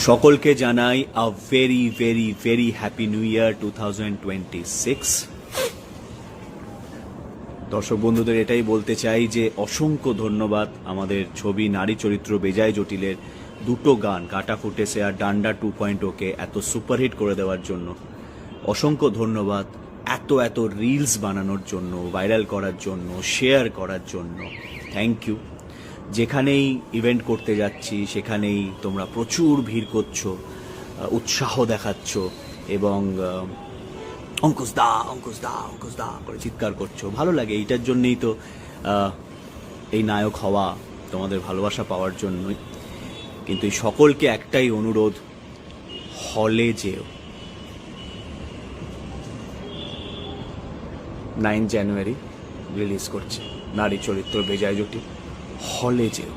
সকলকে জানাই a very very very happy new year 2026। দর্শক বন্ধুদের এটাই বলতে চাই যে অসংখ্য ধন্যবাদ আমাদের ছবি নারী চরিত্র বেজায় জটিলের দুটো গান কাটা ফুটেছে আর ডান্ডা 2.0কে এত সুপারহিট করে দেওয়ার জন্য। অসংখ্য ধন্যবাদ এত এত রিলস বানানোর জন্য, ভাইরাল করার জন্য, শেয়ার করার জন্য। Thank you. যেখানেই ইভেন্ট করতে যাচ্ছি সেখানেই তোমরা প্রচুর ভিড় করছো, উৎসাহ দেখাচ্ছ এবং অঙ্কুশ দা অঙ্কুশ দা অঙ্কুশ দা করে চিৎকার করছো। ভালো লাগে, এইটার জন্যই তো এই নায়ক হওয়া, তোমাদের ভালোবাসা পাওয়ার জন্যই। কিন্তু এই সকলকে একটাই অনুরোধ, হলে যেও। 9 জানুয়ারি রিলিজ করছে নারী চরিত্র বেজায় জটিল, হলে যেও।